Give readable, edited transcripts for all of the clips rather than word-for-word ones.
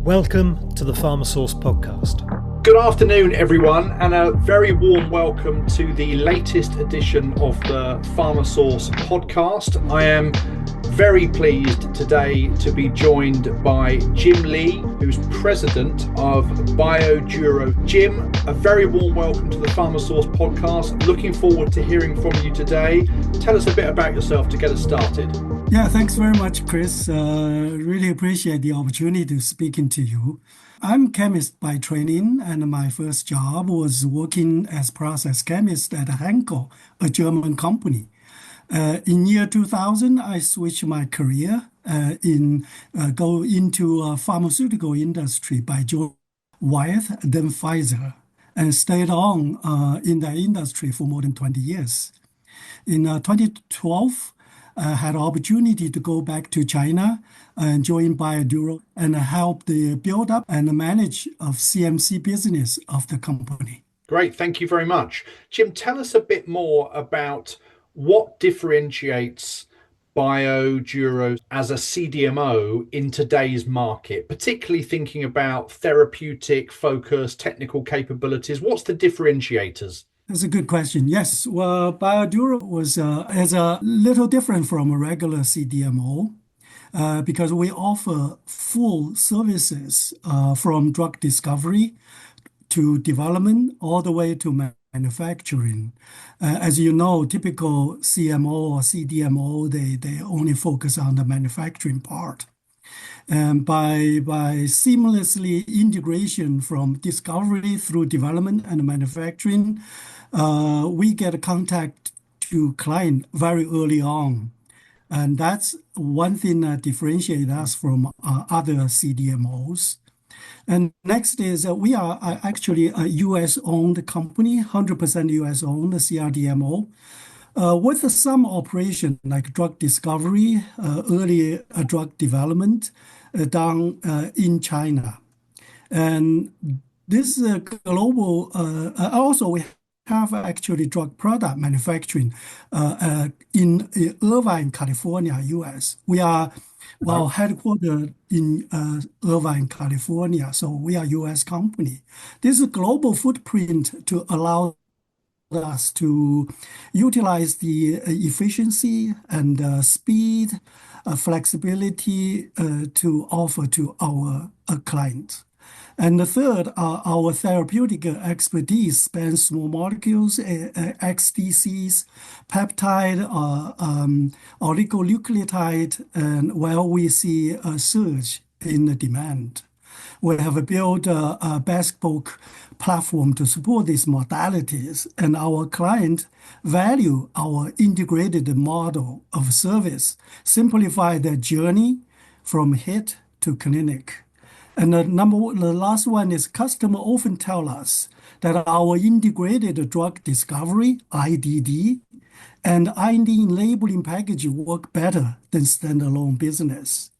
Welcome to the PharmaSource podcast. Good afternoon, everyone, and a very warm welcome to the latest edition of the PharmaSource podcast. I am very pleased today to be joined by Jim Lee, who's president of BioDuro. Jim, a very warm welcome to the PharmaSource podcast. Looking forward to hearing from you today. Tell us a bit about yourself to get us started. Yeah, thanks very much, Chris. Really appreciate the opportunity to speaking to you. I'm a chemist by training, and my first job was working as process chemist at Henkel, a German company. In year 2000, I switched my career go into pharmaceutical industry by joining Wyeth, then Pfizer, and stayed on in the industry for more than 20 years. In 2012, I had opportunity to go back to China and join BioDuro and help the build up and manage of CMC business of the company. Great, thank you very much. Jim, tell us a bit more about what differentiates BioDuro as a CDMO in today's market, particularly thinking about therapeutic focus, technical capabilities. What's the differentiators? That's a good question. Yes, well, BioDuro is a little different from a regular CDMO because we offer full services from drug discovery to development all the way to manufacturing. As you know, typical CMO or CDMO, they only focus on the manufacturing part. And by seamlessly integration from discovery through development and manufacturing, we get contact to client very early on. And that's one thing that differentiates us from other CDMOs. And next is we are actually a US-owned company, 100% US-owned CRDMO, with some operation like drug discovery, early drug development done in China. And this global, also we have actually drug product manufacturing in Irvine, California, US. We are headquartered in Irvine, California, so we are a US company. This is a global footprint to allow us to utilize the efficiency and speed, flexibility to offer to our clients. And the third, our therapeutic expertise spans small molecules, XDCs, peptide, oligonucleotide, and where we see a surge in the demand. We have built a bespoke platform to support these modalities, and our client value our integrated model of service, simplify their journey from hit to clinic. And the last one is customer often tell us that our integrated drug discovery, IDD, and IND labeling package work better than standalone business.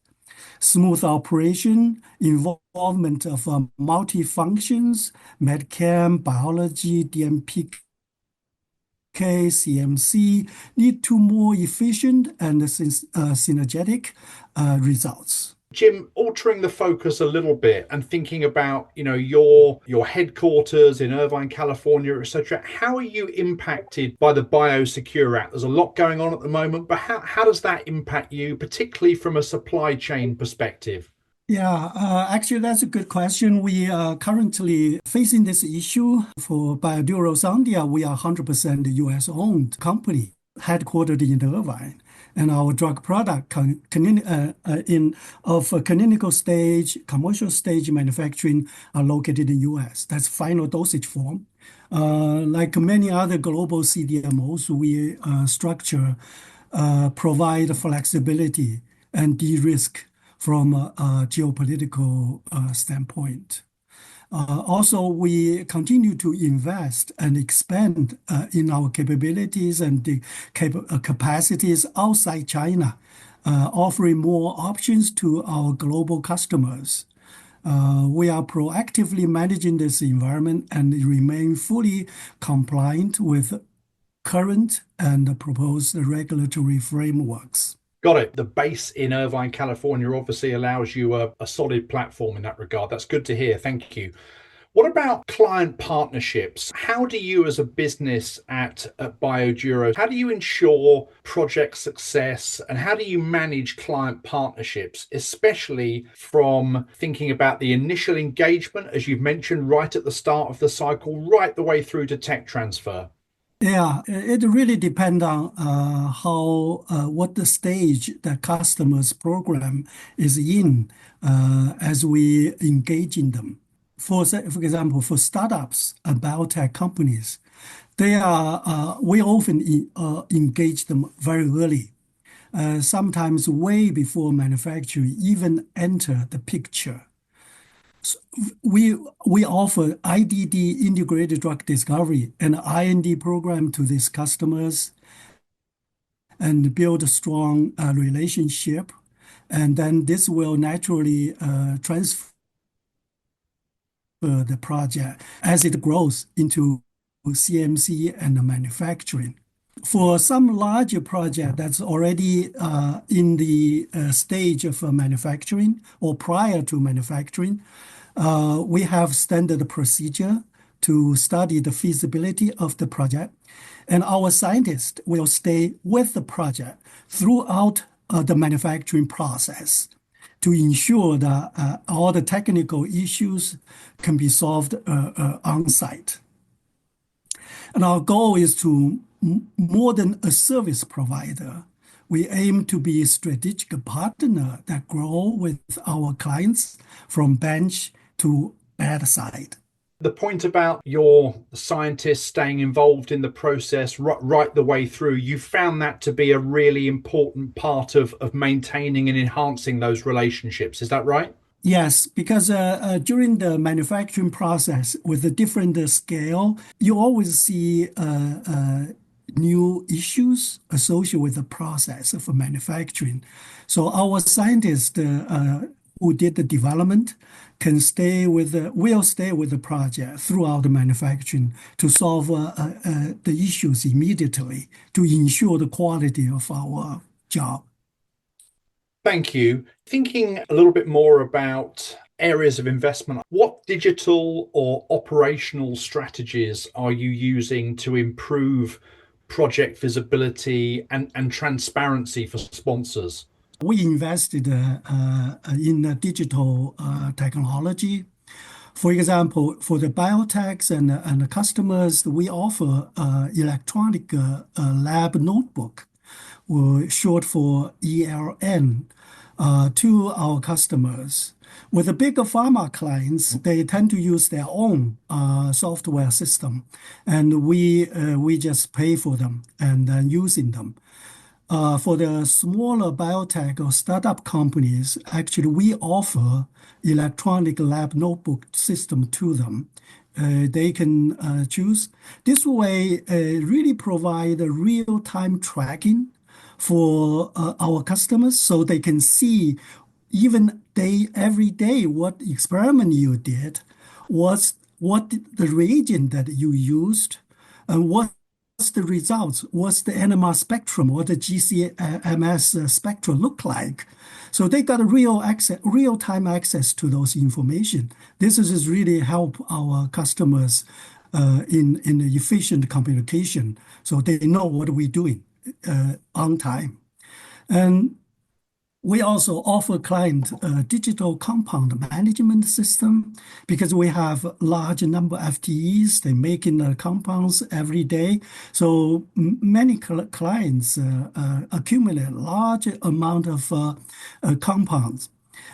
Smooth operation, involvement of multi-functions, medchem, biology, DMPK, CMC, lead to more efficient and synergetic results. Jim, altering the focus a little bit and thinking about, your headquarters in Irvine, California, etc. How are you impacted by the Biosecure Act? There's a lot going on at the moment, but how does that impact you, particularly from a supply chain perspective? Yeah, actually, that's a good question. We are currently facing this issue for BioDuro Sandia. We are 100% US-owned company, headquartered in Irvine. And our drug product of clinical stage, commercial stage manufacturing are located in US. That's final dosage form. Like many other global CDMOs, we provide flexibility and de-risk from a geopolitical standpoint. Also, we continue to invest and expand in our capabilities and the capacities outside China, offering more options to our global customers. We are proactively managing this environment and remain fully compliant with current and proposed regulatory frameworks. Got it. The base in Irvine, California obviously allows you a solid platform in that regard. That's good to hear. Thank you. What about client partnerships? How do you, as a business at BioDuro, how do you ensure project success and how do you manage client partnerships, especially from thinking about the initial engagement, as you've mentioned, right at the start of the cycle, right the way through to tech transfer? Yeah, it really depends on how what the stage the customer's program is in as we engage in them. For example, for startups and biotech companies, they are we often engage them very early, sometimes way before manufacturing even enter the picture. We offer IDD, integrated drug discovery, and IND program to these customers and build a strong relationship. And then this will naturally transfer the project as it grows into CMC and manufacturing. For some larger project that's already in the stage of manufacturing or prior to manufacturing, we have standard procedure to study the feasibility of the project, and our scientists will stay with the project throughout the manufacturing process to ensure that all the technical issues can be solved on site. And our goal is to more than a service provider. We aim to be a strategic partner that grow with our clients from bench to bedside. The point about your scientists staying involved in the process right the way through, you found that to be a really important part of maintaining and enhancing those relationships. Is that right? Yes, because during the manufacturing process with a different scale, you always see new issues associated with the process of manufacturing. So our scientists who did the development will stay with the project throughout the manufacturing to solve the issues immediately to ensure the quality of our job. Thank you. Thinking a little bit more about areas of investment, what digital or operational strategies are you using to improve project visibility and transparency for sponsors? We invested in digital technology. For example, for the biotechs and the customers, we offer electronic lab notebook, or short for ELN, to our customers. With the bigger pharma clients, they tend to use their own software system, and we just pay for them and using them. For the smaller biotech or startup companies, actually, we offer electronic lab notebook system to them. They can choose. This way, really provide a real-time tracking for our customers so they can see even every day what experiment you did, what the reagent that you used, and what's the results, what's the NMR spectrum, what the GCMS spectrum look like. So they got a real-time access to those information. This is really help our customers in efficient communication, so they know what we're doing on time. And we also offer client a digital compound management system because we have a large number of FTEs. They're making compounds every day. So many clients accumulate a large amount of compounds.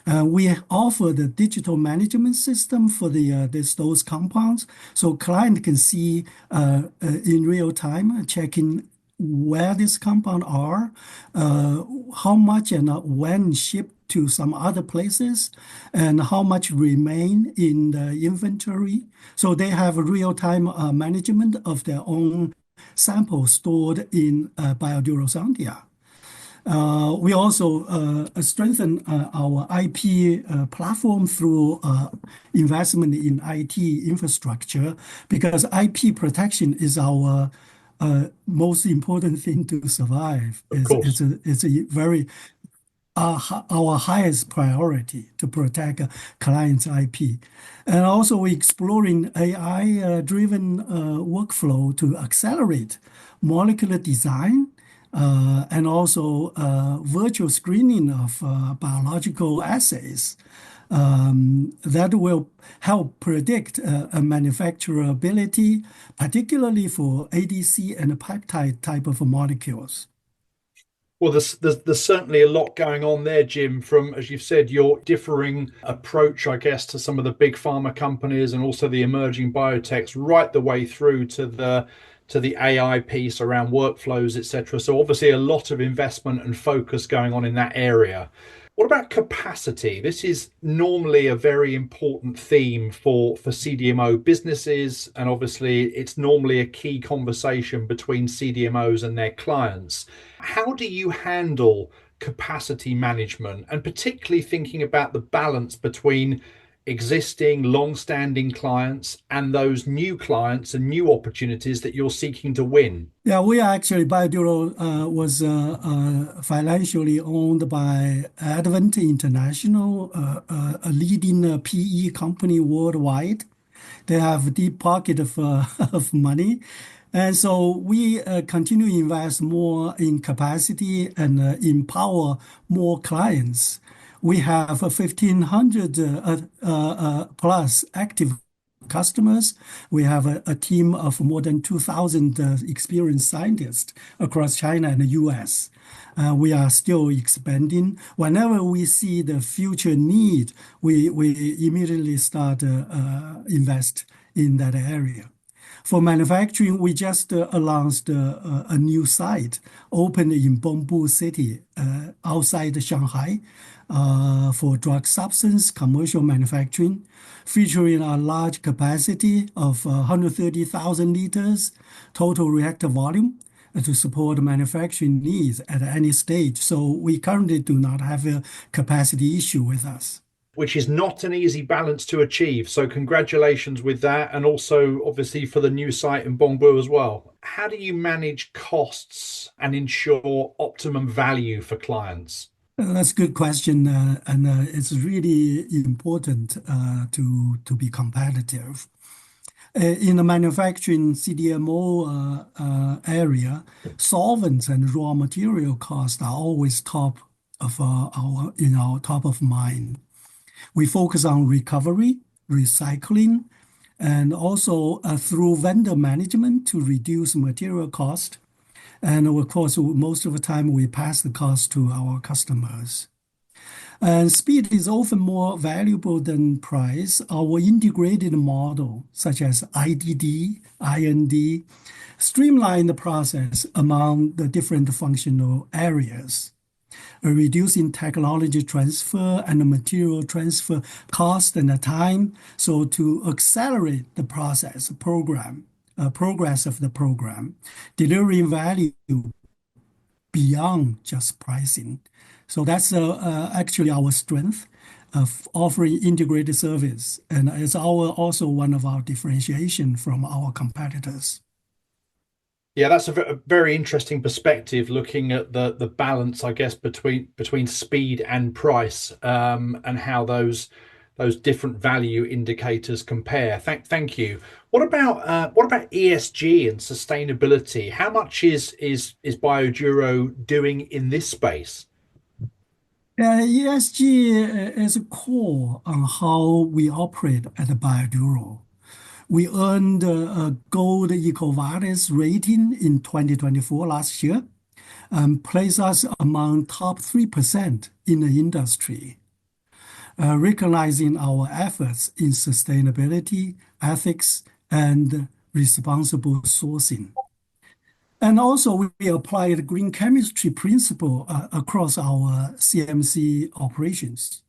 We offer the digital management system for those compounds, so client can see in real time, checking where this compound are, how much and when shipped to some other places, and how much remain in the inventory. So they have a real-time management of their own samples stored in BioDuro Sandia. We also strengthen our IP platform through investment in IT infrastructure because IP protection is our most important thing to survive. Of course. It's a very our highest priority to protect clients' IP. And also we're exploring AI-driven workflow to accelerate molecular design and also virtual screening of biological assays that will help predict manufacturability, particularly for ADC and peptide type of molecules. Well, there's certainly a lot going on there, Jim, from, as you've said, your differing approach, I guess, to some of the big pharma companies and also the emerging biotechs, right the way through to the AI piece around workflows, etc. So obviously a lot of investment and focus going on in that area. What about capacity? This is normally a very important theme for CDMO businesses, and obviously it's normally a key conversation between CDMOs and their clients. How do you handle capacity management, and particularly thinking about the balance between existing long-standing clients and those new clients and new opportunities that you're seeking to win? Yeah, we are actually, BioDuro was financially owned by Advent International, a leading PE company worldwide. They have a deep pocket of, of money. And so we continue to invest more in capacity and empower more clients. We have 1,500 plus active customers. We have a team of more than 2,000 experienced scientists across China and the US. We are still expanding. Whenever we see the future need, we immediately start invest in that area. For manufacturing, we just announced a new site opened in Bengbu City outside Shanghai for drug substance commercial manufacturing, featuring a large capacity of 130,000 liters total reactor volume to support manufacturing needs at any stage. So we currently do not have a capacity issue with us. Which is not an easy balance to achieve. So congratulations with that. And also obviously for the new site in Bengbu as well. How do you manage costs and ensure optimum value for clients? That's a good question, and it's really important to be competitive. In the manufacturing CDMO area, solvents and raw material costs are always top of top of mind. We focus on recovery, recycling, and also through vendor management to reduce material cost. And of course, most of the time we pass the cost to our customers. And speed is often more valuable than price. Our integrated model, such as IDD, IND, streamline the process among the different functional areas, reducing technology transfer and material transfer cost and the time, so to accelerate the progress of the program, delivering value beyond just pricing. So that's actually our strength of offering integrated service, and it's also one of our differentiation from our competitors. Yeah, that's a very interesting perspective, looking at the balance, I guess, between speed and price, and how those different value indicators compare. Thank you. What about ESG and sustainability? How much is BioDuro doing in this space? ESG is a core on how we operate at BioDuro. We earned a gold EcoVadis rating in 2024 last year, and placed us among top 3% in the industry, recognizing our efforts in sustainability, ethics, and responsible sourcing. And also, we applied green chemistry principle across our CMC operations,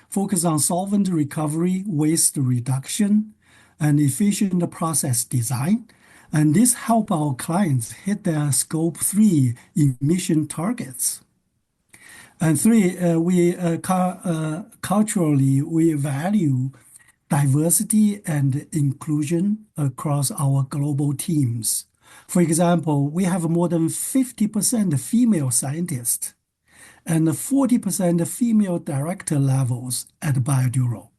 focus on solvent recovery, waste reduction, and efficient process design. And this help our clients hit their Scope 3 emission targets. And three, culturally, we value diversity and inclusion across our global teams. For example, we have more than 50% female scientists and 40% female director levels at BioDuro.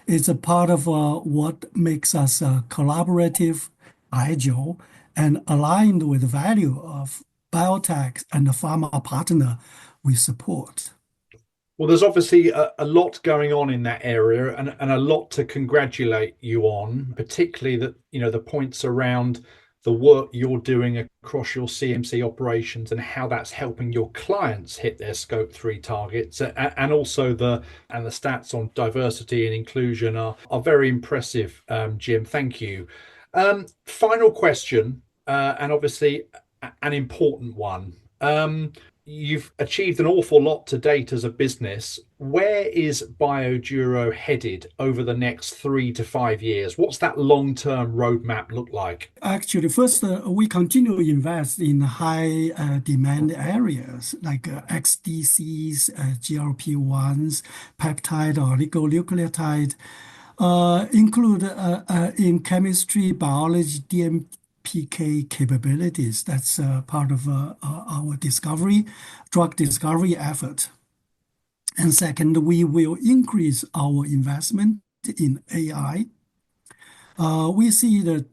It's a part of what makes us collaborative, agile, and aligned with the value of biotech and the pharma partner we support. Well, there's obviously a lot going on in that area and a lot to congratulate you on, particularly that, the points around the work you're doing across your CMC operations and how that's helping your clients hit their scope 3 targets, and also the stats on diversity and inclusion are very impressive. Jim, thank you. Final question, and obviously an important one. You've achieved an awful lot to date as a business. Where is BioDuro headed over the next 3 to 5 years? What's that long-term roadmap look like? Actually, first, we continue to invest in high demand areas like XDCs, GLP-1s, peptide or oligonucleotide, include in chemistry, biology, PK capabilities. That's part of our drug discovery effort. And second, we will increase our investment in AI. We see the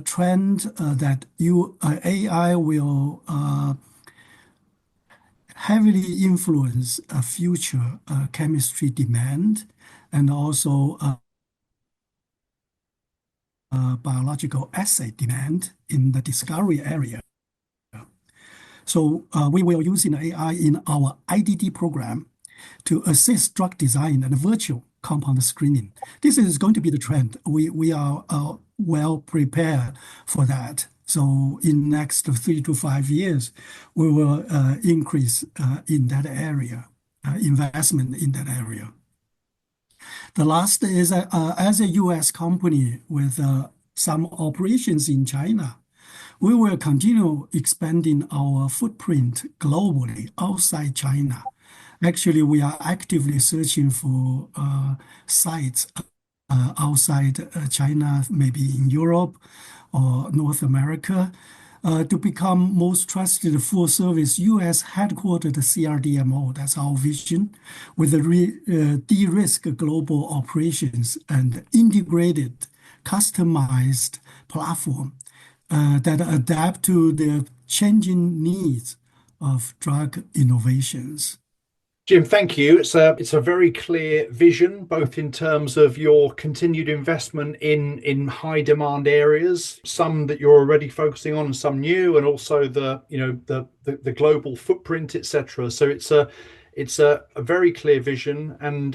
trend that AI will heavily influence future chemistry demand and also biological assay demand in the discovery area. So we will use AI in our IDD program to assist drug design and virtual compound screening. This is going to be the trend. We are well prepared for that. So in the next 3 to 5 years, we will increase in that area, investment in that area. The last is as a U.S. company with some operations in China, we will continue expanding our footprint globally outside China. Actually, we are actively searching for sites outside China, maybe in Europe or North America, to become most trusted full-service U.S. headquartered CRDMO. That's our vision, with a de-risk global operations and integrated, customized platform that adapt to the changing needs of drug innovations. Jim, thank you. It's a very clear vision, both in terms of your continued investment in high demand areas, some that you're already focusing on and some new, and also the global footprint, etc. So it's a very clear vision, and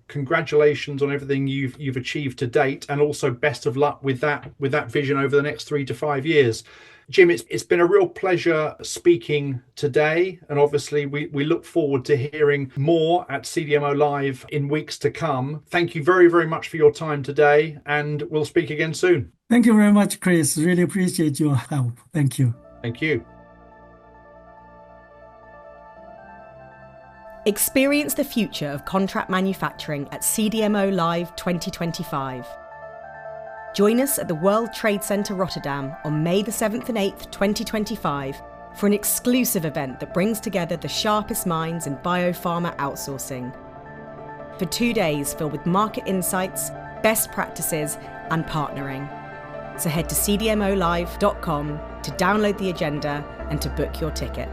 congratulations on everything you've achieved to date, and also best of luck with that vision over the next 3 to 5 years. Jim, it's been a real pleasure speaking today, and obviously we look forward to hearing more at CDMO Live in weeks to come. Thank you very, very much for your time today, and we'll speak again soon. Thank you very much, Chris. Really appreciate your help. Thank you. Thank you. Experience the future of contract manufacturing at CDMO Live 2025. Join us at the World Trade Center Rotterdam on May the 7th and 8th, 2025 for an exclusive event that brings together the sharpest minds in biopharma outsourcing. For 2 days filled with market insights, best practices and partnering. So head to cdmolive.com to download the agenda and to book your ticket.